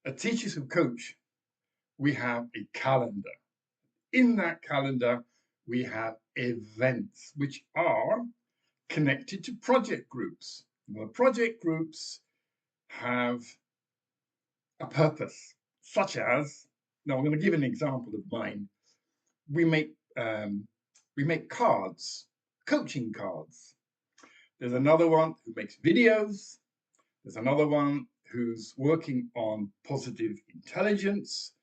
At Teachers Who Coach, we have a calendar. In that calendar, we have events which are connected to project groups. Now, the project groups have a purpose, such as, now I'm going to give an example of mine. We make cards, coaching cards. There's another one who makes videos. There's another one who's working on positive intelligence.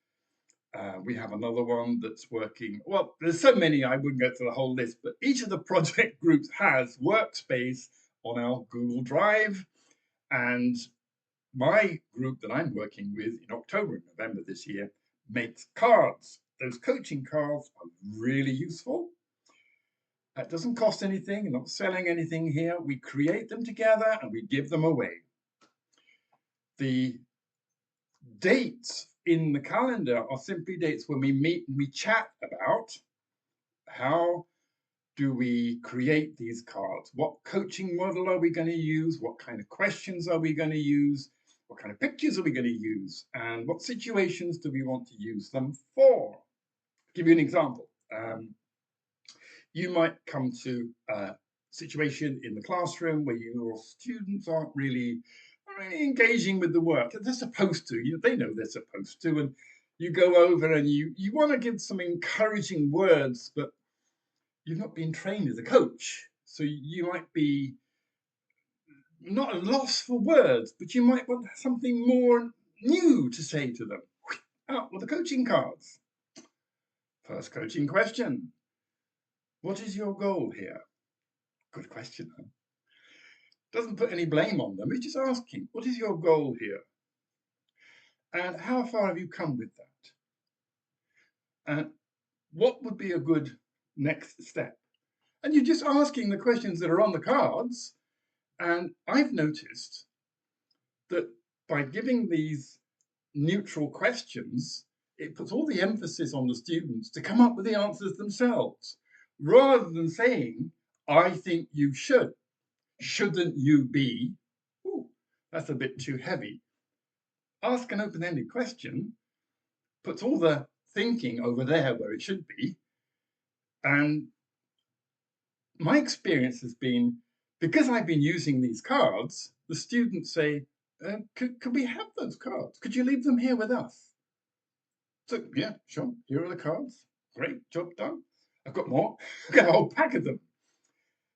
We have another one that's working, well, there's so many, I wouldn't go through the whole list, but each of the project groups has workspace on our Google Drive. And my group that I'm working with in October and November this year makes cards. Those coaching cards are really useful. It doesn't cost anything, you're not selling anything here. We create them together and we give them away. The dates in the calendar are simply dates when we meet and we chat about how do we create these cards? What coaching model are we going to use? What kind of questions are we going to use? What kind of pictures are we going to use? And what situations do we want to use them for? I'll give you an example. You might come to a situation in the classroom where your students aren't really engaging with the work. They're supposed to, they know they're supposed to, and you go over and you want to give some encouraging words, but you've not been trained as a coach. So you might be not at a loss for words, but you might want something more new to say to them. Out with the coaching cards. First coaching question. What is your goal here? Good question, huh? Doesn't put any blame on them. It's just asking, what is your goal here? And how far have you come with that? And what would be a good next step? And you're just asking the questions that are on the cards. And I've noticed that by giving these neutral questions, it puts all the emphasis on the students to come up with the answers themselves, rather than saying, I think you should. Shouldn't you be? Ooh, that's a bit too heavy. Ask an open-ended question, puts all the thinking over there where it should be. And my experience has been, because I've been using these cards, the students say, could we have those cards? Could you leave them here with us? So, yeah, sure. Here are the cards. Great, job done. I've got more. I've got a whole pack of them.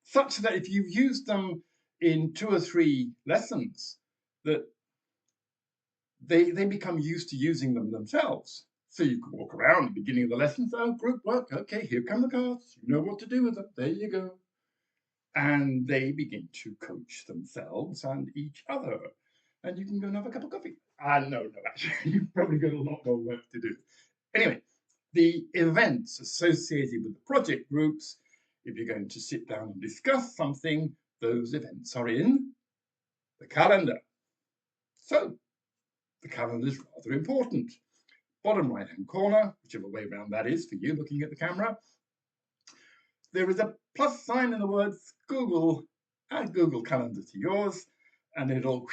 Such that if you've used them in 2 or 3 lessons, that they become used to using them themselves. So you can walk around at the beginning of the lesson, so group work, okay, here come the cards, you know what to do with them, there you go. And they begin to coach themselves and each other. And you can go and have a cup of coffee. No, actually, you've probably got a lot more work to do. Anyway, the events associated with the project groups, if you're going to sit down and discuss something, those events are in the calendar. So the calendar is rather important. Bottom right-hand corner, whichever way around that is for you looking at the camera, there is a plus sign in the words Google. Add Google Calendar to yours, and it'll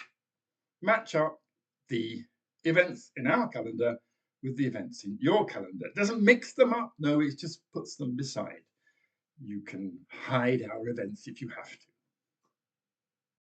match up the events in our calendar with the events in your calendar. It doesn't mix them up, no, it just puts them beside. You can hide our events if you have to.